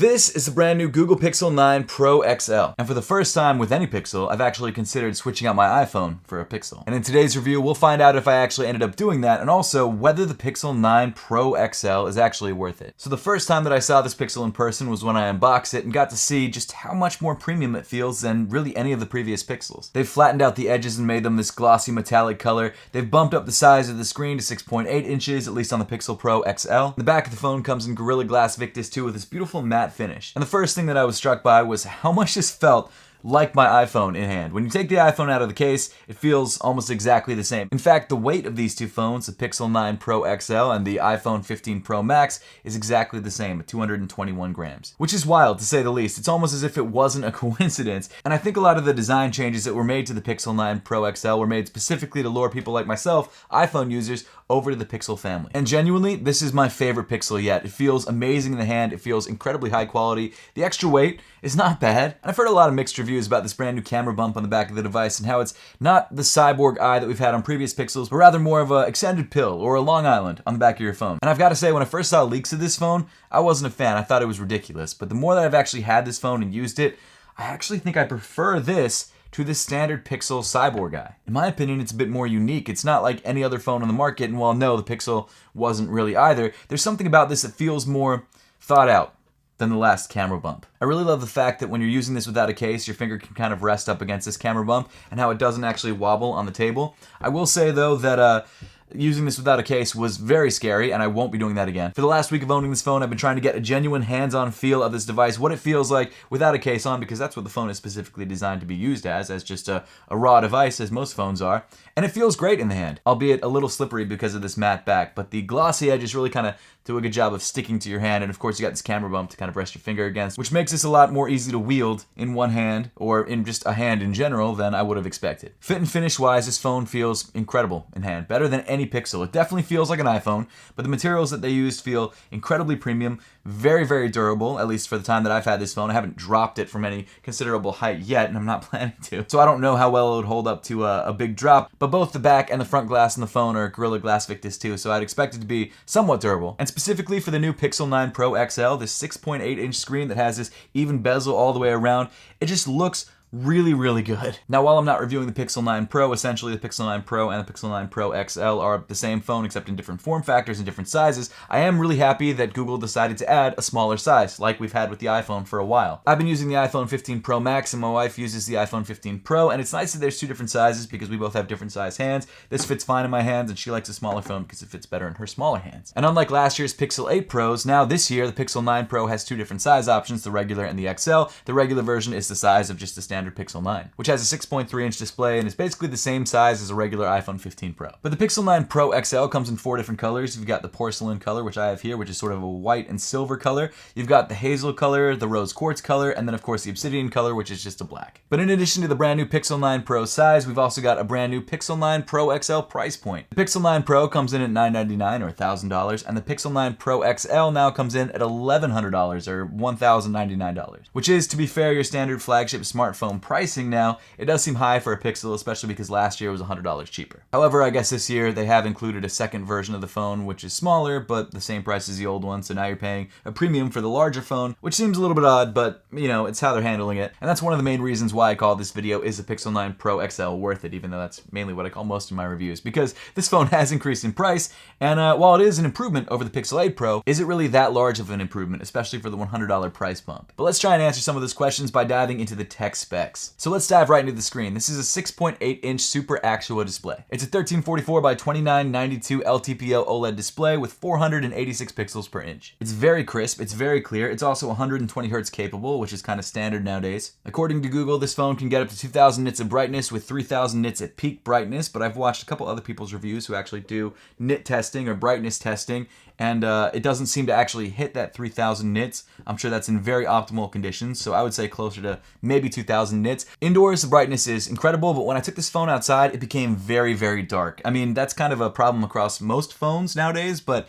This is the brand new Google Pixel 9 Pro XL, and for the first time with any Pixel, I've actually considered switching out my iPhone for a Pixel. And in today's review, we'll find out if I actually ended up doing that, and also whether the Pixel 9 Pro XL is actually worth it. So the first time that I saw this Pixel in person was when I unboxed it and got to see just how much more premium it feels than really any of the previous Pixels. They've flattened out the edges and made them this glossy metallic color. They've bumped up the size of the screen to 6.8 inches, at least on the Pixel Pro XL. The back of the phone comes in Gorilla Glass Victus 2 with this beautiful matte finish. And the first thing that I was struck by was how much this felt like my iPhone in hand. When you take the iPhone out of the case, it feels almost exactly the same. In fact, the weight of these two phones, the Pixel 9 Pro XL and the iPhone 15 Pro Max, is exactly the same at 221 grams. Which is wild, to say the least. It's almost as if it wasn't a coincidence. And I think a lot of the design changes that were made to the Pixel 9 Pro XL were made specifically to lure people like myself, iPhone users, over to the Pixel family. And genuinely, this is my favorite Pixel yet. It feels amazing in the hand, it feels incredibly high quality. The extra weight is not bad. And I've heard a lot of mixed reviews about this brand new camera bump on the back of the device and how it's not the cyborg eye that we've had on previous Pixels, but rather more of an extended pill or a Long Island on the back of your phone. And I've got to say, when I first saw leaks of this phone, I wasn't a fan. I thought it was ridiculous. But the more that I've actually had this phone and used it, I actually think I prefer this to the standard Pixel cyborg eye. In my opinion, it's a bit more unique. It's not like any other phone on the market, and while no, the Pixel wasn't really either, there's something about this that feels more thought out than the last camera bump. I really love the fact that when you're using this without a case, your finger can kind of rest up against this camera bump and how it doesn't actually wobble on the table. I will say though that using this without a case was very scary, and I won't be doing that again. For the last week of owning this phone, I've been trying to get a genuine hands-on feel of this device, what it feels like without a case on, because that's what the phone is specifically designed to be used as just a raw device, as most phones are. And it feels great in the hand, albeit a little slippery because of this matte back, but the glossy edges really kind of do a good job of sticking to your hand, and of course you got this camera bump to kind of rest your finger against, which makes this a lot more easy to wield in one hand, or in just a hand in general, than I would have expected. Fit and finish-wise, this phone feels incredible in hand, better than any Pixel. It definitely feels like an iPhone, but the materials that they used feel incredibly premium, very, very durable, at least for the time that I've had this phone. I haven't dropped it from any considerable height yet, and I'm not planning to, so I don't know how well it would hold up to a big drop, but both the back and the front glass in the phone are Gorilla Glass Victus 2, so I'd expect it to be somewhat durable. And specifically for the new Pixel 9 Pro XL, this 6.8 inch screen that has this even bezel all the way around, it just looks really, really good. Now, while I'm not reviewing the Pixel 9 Pro, essentially the Pixel 9 Pro and the Pixel 9 Pro XL are the same phone except in different form factors and different sizes, I am really happy that Google decided to add a smaller size, like we've had with the iPhone for a while. I've been using the iPhone 15 Pro Max and my wife uses the iPhone 15 Pro, and it's nice that there's two different sizes because we both have different size hands. This fits fine in my hands, and she likes a smaller phone because it fits better in her smaller hands. And unlike last year's Pixel 8 Pros, now this year the Pixel 9 Pro has two different size options, the regular and the XL. The regular version is the size of just the standard Pixel 9. Which has a 6.3 inch display and is basically the same size as a regular iPhone 15 Pro. But the Pixel 9 Pro XL comes in four different colors. You've got the porcelain color, which I have here, which is sort of a white and silver color. You've got the hazel color, the rose quartz color, and then of course the obsidian color, which is just a black. But in addition to the brand new Pixel 9 Pro size, we've also got a brand new Pixel 9 Pro XL price point. The Pixel 9 Pro comes in at $999 or $1,000, and the Pixel 9 Pro XL now comes in at $1,100 or $1,099, which is, to be fair, your standard flagship smartphone pricing now. It does seem high for a Pixel, especially because last year was $100 cheaper. However, I guess this year they have included a second version of the phone, which is smaller, but the same price as the old one, so now you're paying a premium for the larger phone, which seems a little bit odd, but, you know, it's how they're handling it. And that's one of the main reasons why I call this video, is the Pixel 9 Pro XL worth it, even though that's mainly what I call most of my reviews, because this phone has increased in price, and while it is an improvement over the Pixel 8 Pro, is it really that large of an improvement, especially for the $100 price bump? But let's try and answer some of those questions by diving into the tech specs. So let's dive right into the screen. This is a 6.8 inch Super Actual display. It's a 1344 by 2992 LTPO OLED display with 486 pixels per inch. It's very crisp, it's very clear, it's also 120 Hz capable, which is kind of standard nowadays. According to Google, this phone can get up to 2000 nits of brightness with 3000 nits at peak brightness, but I've watched a couple other people's reviews who actually do nit testing or brightness testing, and it doesn't seem to actually hit that 3000 nits. I'm sure that's in very optimal conditions, so I would say closer to maybe 2000 nits. Indoors, the brightness is incredible, but when I took this phone outside, it became very, very dark. I mean, that's kind of a problem across most phones nowadays, but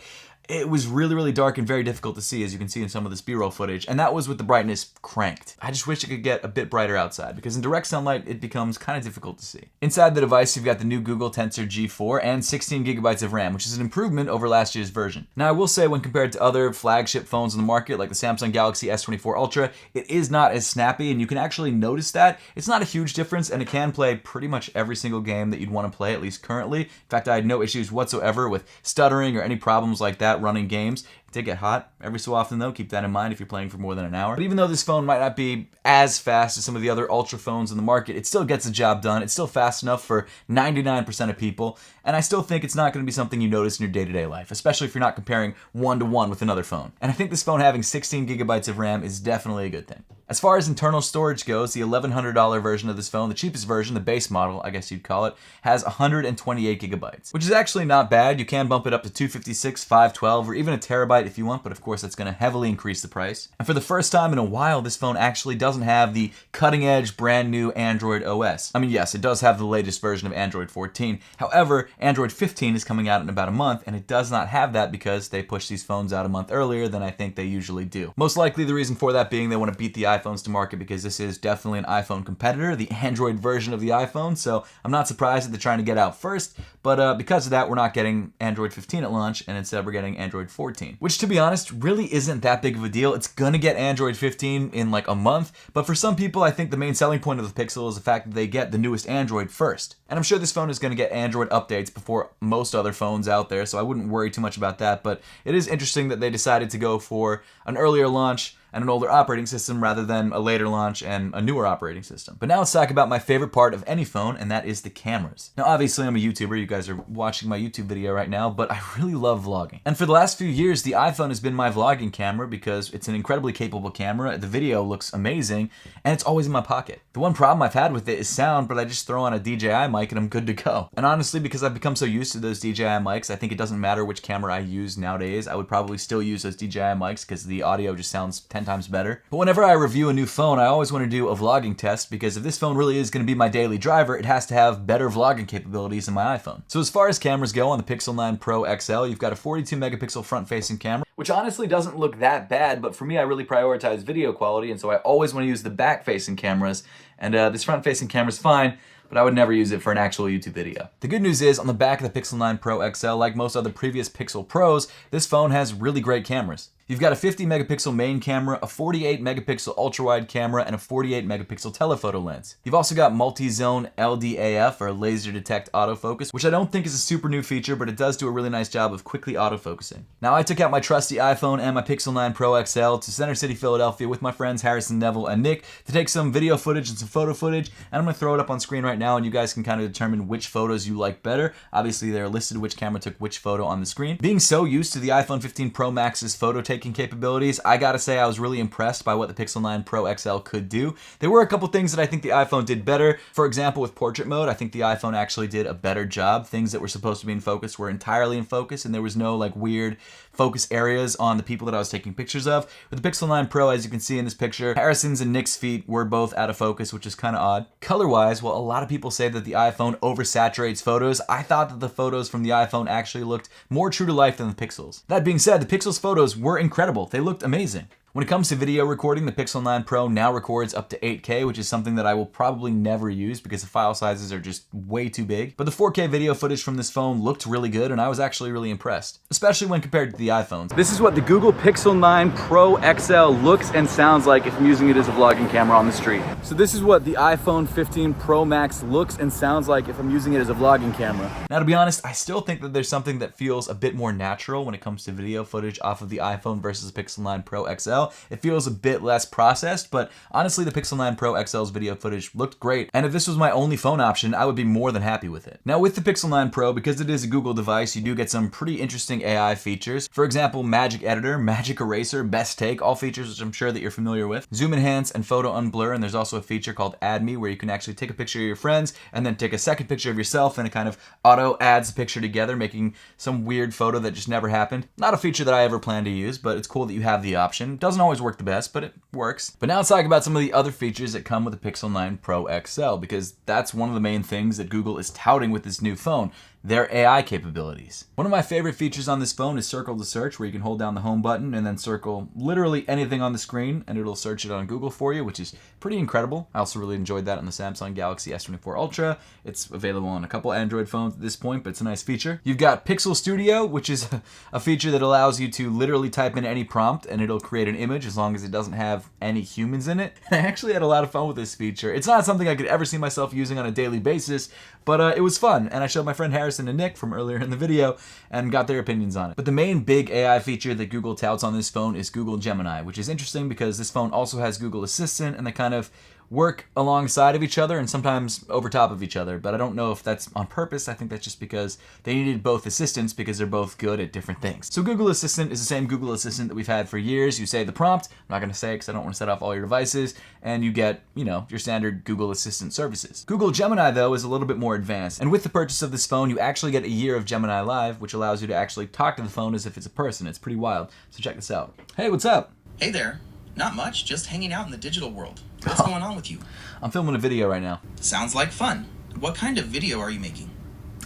it was really, really dark and very difficult to see, as you can see in some of this B-roll footage, and that was with the brightness cranked. I just wish it could get a bit brighter outside, because in direct sunlight, it becomes kind of difficult to see. Inside the device, you've got the new Google Tensor G4 and 16 gigabytes of RAM, which is an improvement over last year's version. Now, I will say, when compared to other flagship phones on the market, like the Samsung Galaxy S24 Ultra, it is not as snappy, and you can actually notice that. It's not a huge difference, and it can play pretty much every single game that you'd want to play, at least currently. In fact, I had no issues whatsoever with stuttering or any problems like that running games. It did get hot every so often though, keep that in mind if you're playing for more than an hour. But even though this phone might not be as fast as some of the other Ultra phones in the market, it still gets the job done. It's still fast enough for 99% of people, and I still think it's not going to be something you notice in your day-to-day life, especially if you're not comparing one-to-one with another phone. And I think this phone having 16 gigabytes of RAM is definitely a good thing. As far as internal storage goes, the $1,100 version of this phone, the cheapest version, the base model, I guess you'd call it, has 128 gigabytes, which is actually not bad. You can bump it up to 256, 512, or even a terabyte if you want, but of course that's going to heavily increase the price. And for the first time in a while, this phone actually doesn't have the cutting-edge, brand new Android OS. I mean, yes, it does have the latest version of Android 14. However, Android 15 is coming out in about a month, and it does not have that because they push these phones out a month earlier than I think they usually do. Most likely the reason for that being they want to beat the iPhones to market, because this is definitely an iPhone competitor, the Android version of the iPhone, so I'm not surprised that they're trying to get out first, but because of that, we're not getting Android 15 at launch, and instead we're getting Android 14, which, to be honest, really isn't that big of a deal. It's gonna get Android 15 in like a month, but for some people, I think the main selling point of the Pixel is the fact that they get the newest Android first. And I'm sure this phone is gonna get Android updates before most other phones out there, so I wouldn't worry too much about that, but it is interesting that they decided to go for an earlier launch and an older operating system rather than a later launch and a newer operating system. But now let's talk about my favorite part of any phone, and that is the cameras. Now, obviously, I'm a YouTuber. You guys are watching my YouTube video right now, but I really love vlogging. And for the last few years, the iPhone has been my vlogging camera because it's an incredibly capable camera. The video looks amazing, and it's always in my pocket. The one problem I've had with it is sound, but I just throw on a DJI mic and I'm good to go. And honestly, because I've become so used to those DJI mics, I think it doesn't matter which camera I use nowadays. I would probably still use those DJI mics because the audio just sounds 10 times better. But whenever I review a new phone, I always want to do a vlogging test, because if this phone really is going to be my daily driver, it has to have better vlogging capabilities than my iPhone. So as far as cameras go on the Pixel 9 Pro XL, you've got a 42 megapixel front-facing camera, which honestly doesn't look that bad, but for me, I really prioritize video quality, and so I always want to use the back-facing cameras, and this front-facing camera's fine, but I would never use it for an actual YouTube video. The good news is, on the back of the Pixel 9 Pro XL, like most other previous Pixel Pros, this phone has really great cameras. You've got a 50 megapixel main camera, a 48 megapixel ultra-wide camera, and a 48 megapixel telephoto lens. You've also got multi-zone LDAF, or laser detect autofocus, which I don't think is a super new feature, but it does do a really nice job of quickly autofocusing. Now, I took out my trusty iPhone and my Pixel 9 Pro XL to Center City, Philadelphia with my friends Harrison, Neville, and Nick to take some video footage and some photo footage, and I'm going to throw it up on screen right now, and you guys can kind of determine which photos you like better. Obviously, they're listed which camera took which photo on the screen. Being so used to the iPhone 15 Pro Max's photo taking capabilities, I gotta say I was really impressed by what the Pixel 9 Pro XL could do. There were a couple things that I think the iPhone did better. For example, with portrait mode, I think the iPhone actually did a better job. Things that were supposed to be in focus were entirely in focus, and there was no like weird focus areas on the people that I was taking pictures of. With the Pixel 9 Pro, as you can see in this picture, Harrison's and Nick's feet were both out of focus, which is kind of odd. Color-wise, well, a lot of people say that the iPhone oversaturates photos. I thought that the photos from the iPhone actually looked more true to life than the Pixel's. That being said, the Pixel's photos were incredible. They looked amazing. When it comes to video recording, the Pixel 9 Pro now records up to 8K, which is something that I will probably never use because the file sizes are just way too big. But the 4K video footage from this phone looked really good, and I was actually really impressed, especially when compared to the iPhones. This is what the Google Pixel 9 Pro XL looks and sounds like if I'm using it as a vlogging camera on the street. So this is what the iPhone 15 Pro Max looks and sounds like if I'm using it as a vlogging camera. Now, to be honest, I still think that there's something that feels a bit more natural when it comes to video footage off of the iPhone versus the Pixel 9 Pro XL. It feels a bit less processed, but honestly, the Pixel 9 Pro XL's video footage looked great, and if this was my only phone option, I would be more than happy with it. Now, with the Pixel 9 Pro, because it is a Google device, you do get some pretty interesting AI features. For example, Magic Editor, Magic Eraser, Best Take, all features which I'm sure that you're familiar with. Zoom Enhance and Photo Unblur, and there's also a feature called Add Me, where you can actually take a picture of your friends and then take a second picture of yourself, and it kind of auto adds the picture together, making some weird photo that just never happened. Not a feature that I ever plan to use, but it's cool that you have the option. Doesn't always work the best, but it works. But now let's talk about some of the other features that come with the Pixel 9 Pro XL, because that's one of the main things that Google is touting with this new phone. their AI capabilities. One of my favorite features on this phone is Circle to Search, where you can hold down the home button and then circle literally anything on the screen and it'll search it on Google for you, which is pretty incredible. I also really enjoyed that on the Samsung Galaxy S24 Ultra. It's available on a couple Android phones at this point, but it's a nice feature. You've got Pixel Studio, which is a feature that allows you to literally type in any prompt and it'll create an image as long as it doesn't have any humans in it. I actually had a lot of fun with this feature. It's not something I could ever see myself using on a daily basis, but it was fun, and I showed my friend Harrison and Nick from earlier in the video and got their opinions on it. But the main big AI feature that Google touts on this phone is Google Gemini, which is interesting because this phone also has Google Assistant, and they kind of work alongside of each other and sometimes over top of each other, but I don't know if that's on purpose. I think that's just because they needed both assistants because they're both good at different things. So Google Assistant is the same Google Assistant that we've had for years. You say the prompt, I'm not gonna say it because I don't want to set off all your devices, and you get, your standard Google Assistant services. Google Gemini, though, is a little bit more advanced, and with the purchase of this phone, you actually get a year of Gemini Live, which allows you to actually talk to the phone as if it's a person. It's pretty wild. So check this out. Hey, what's up? Hey there. Not much, just hanging out in the digital world. What's going on with you? I'm filming a video right now. Sounds like fun. What kind of video are you making?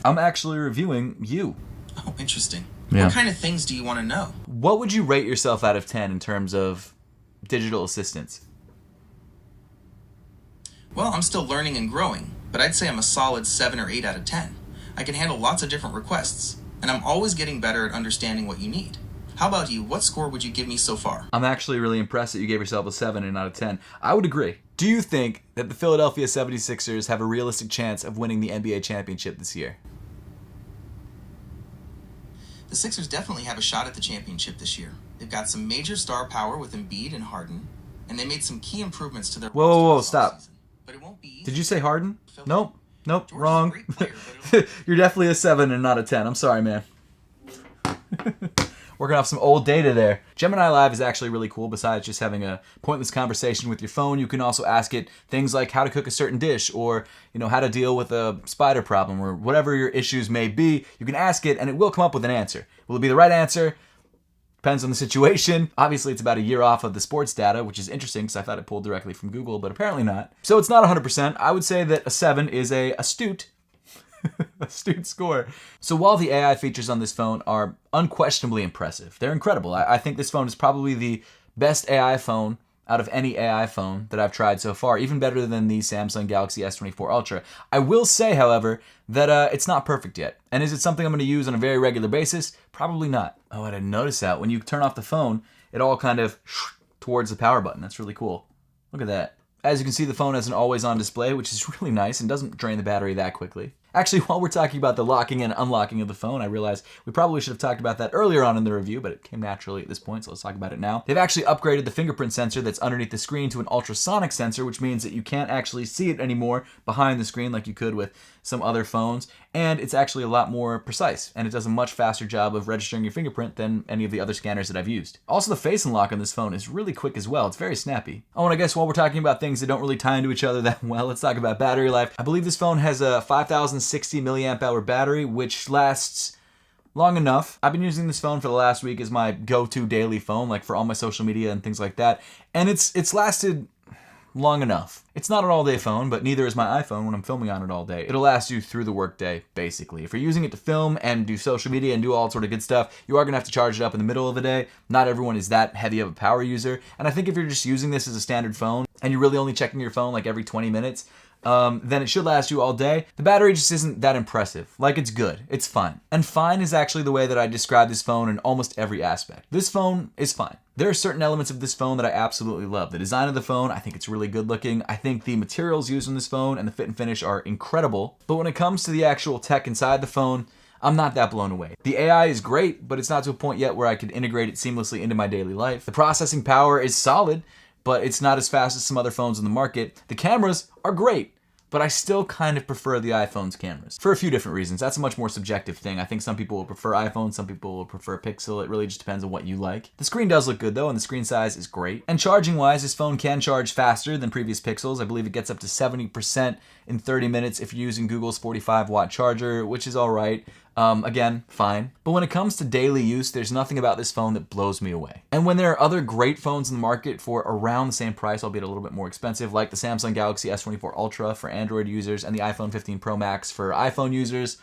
I'm actually reviewing you. Oh, interesting. Yeah. What kind of things do you want to know? What would you rate yourself out of 10 in terms of digital assistants? Well, I'm still learning and growing, but I'd say I'm a solid 7 or 8 out of 10. I can handle lots of different requests, and I'm always getting better at understanding what you need. How about you? What score would you give me so far? I'm actually really impressed that you gave yourself a 7 out of 10. I would agree. Do you think that the Philadelphia 76ers have a realistic chance of winning the NBA championship this year? The Sixers definitely have a shot at the championship this year. They've got some major star power with Embiid and Harden, and they made some key improvements to their Whoa, stop. Offseason. But it won't be easy. Did you say Harden? Nope, George wrong. is a great player, You're definitely a 7 and not a 10. I'm sorry, man. Working off some old data there. Gemini Live is actually really cool. Besides just having a pointless conversation with your phone, you can also ask it things like how to cook a certain dish, or how to deal with a spider problem, or whatever your issues may be. You can ask it and it will come up with an answer. Will it be the right answer? Depends on the situation. Obviously, it's about a year off of the sports data, which is interesting because I thought it pulled directly from Google, but apparently not. So it's not 100%. I would say that a 7 is a astute score. So while the AI features on this phone are unquestionably impressive, they're incredible. I think this phone is probably the best AI phone out of any AI phone that I've tried so far, even better than the Samsung Galaxy S24 Ultra. I will say, however, that it's not perfect yet. And is it something I'm going to use on a very regular basis? Probably not. Oh, I didn't notice that. When you turn off the phone, it all kind of towards the power button. That's really cool. Look at that. As you can see, the phone has an always-on display, which is really nice and doesn't drain the battery that quickly. Actually, while we're talking about the locking and unlocking of the phone, I realized we probably should have talked about that earlier on in the review, but it came naturally at this point, so let's talk about it now. They've actually upgraded the fingerprint sensor that's underneath the screen to an ultrasonic sensor, which means that you can't actually see it anymore behind the screen like you could with some other phones, and it's actually a lot more precise, and it does a much faster job of registering your fingerprint than any of the other scanners that I've used. Also, the face unlock on this phone is really quick as well. It's very snappy. Oh, and I guess while we're talking about things that don't really tie into each other that well, let's talk about battery life. I believe this phone has a 5060 milliamp hour battery, which lasts long enough. I've been using this phone for the last week as my go-to daily phone, like for all my social media and things like that, and it's lasted long enough. It's not an all-day phone, but neither is my iPhone when I'm filming on it all day. It'll last you through the workday, basically. If you're using it to film and do social media and do all sort of good stuff, you are going to have to charge it up in the middle of the day. Not everyone is that heavy of a power user, and I think if you're just using this as a standard phone, and you're really only checking your phone like every 20 minutes, then it should last you all day. The battery just isn't that impressive. Like, it's good. It's fine. And fine is actually the way that I describe this phone in almost every aspect. This phone is fine. There are certain elements of this phone that I absolutely love. The design of the phone, I think it's really good looking. I think the materials used in this phone and the fit and finish are incredible. But when it comes to the actual tech inside the phone, I'm not that blown away. The AI is great, but it's not to a point yet where I could integrate it seamlessly into my daily life. The processing power is solid, but it's not as fast as some other phones in the market. The cameras are great, but I still kind of prefer the iPhone's cameras for a few different reasons. That's a much more subjective thing. I think some people will prefer iPhone, some people will prefer Pixel. It really just depends on what you like. The screen does look good though, and the screen size is great. And charging wise, this phone can charge faster than previous Pixels. I believe it gets up to 70% in 30 minutes if you're using Google's 45-watt charger, which is all right. Again, fine. But when it comes to daily use, there's nothing about this phone that blows me away. And when there are other great phones in the market for around the same price, albeit a little bit more expensive, like the Samsung Galaxy S24 Ultra for Android users and the iPhone 15 Pro Max for iPhone users,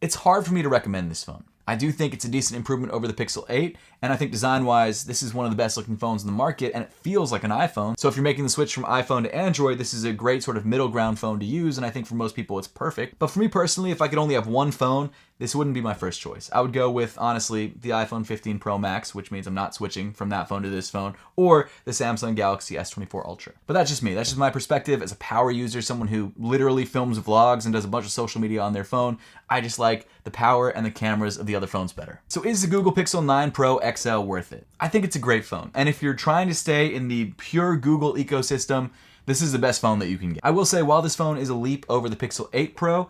it's hard for me to recommend this phone. I do think it's a decent improvement over the Pixel 8, and I think design-wise, this is one of the best looking phones in the market, and it feels like an iPhone. So if you're making the switch from iPhone to Android, this is a great sort of middle ground phone to use, and I think for most people it's perfect. But for me personally, if I could only have one phone, this wouldn't be my first choice. I would go with, honestly, the iPhone 15 Pro Max, which means I'm not switching from that phone to this phone, or the Samsung Galaxy S24 Ultra. But that's just me. That's just my perspective as a power user, someone who literally films vlogs and does a bunch of social media on their phone. I just like the power and the cameras of the other phones better. So is the Google Pixel 9 Pro XL worth it? I think it's a great phone. And if you're trying to stay in the pure Google ecosystem, this is the best phone that you can get. I will say, while this phone is a leap over the Pixel 8 Pro,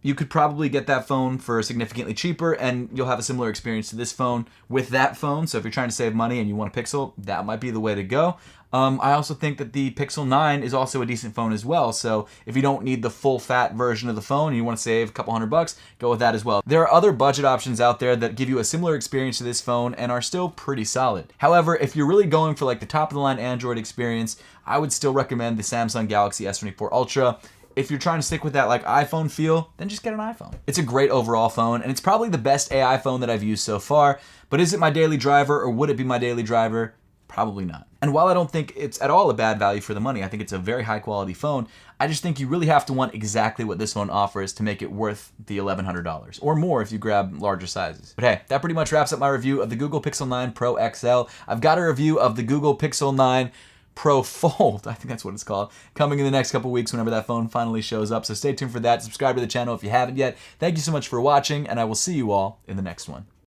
you could probably get that phone for significantly cheaper, and you'll have a similar experience to this phone with that phone. So if you're trying to save money and you want a Pixel, that might be the way to go. I also think that the Pixel 9 is also a decent phone as well. So if you don't need the full fat version of the phone and you want to save a couple $100, go with that as well. There are other budget options out there that give you a similar experience to this phone and are still pretty solid. However, if you're really going for like the top of the line Android experience, I would still recommend the Samsung Galaxy S24 Ultra. If you're trying to stick with that like iPhone feel, then just get an iPhone. It's a great overall phone, and it's probably the best AI phone that I've used so far, but is it my daily driver, or would it be my daily driver? Probably not. And while I don't think it's at all a bad value for the money, I think it's a very high quality phone, I just think you really have to want exactly what this phone offers to make it worth the $1,100, or more if you grab larger sizes. But hey, that pretty much wraps up my review of the Google Pixel 9 Pro XL. I've got a review of the Google Pixel 9 Pro Fold, I think that's what it's called, coming in the next couple weeks whenever that phone finally shows up. So stay tuned for that. Subscribe to the channel if you haven't yet. Thank you so much for watching, and I will see you all in the next one.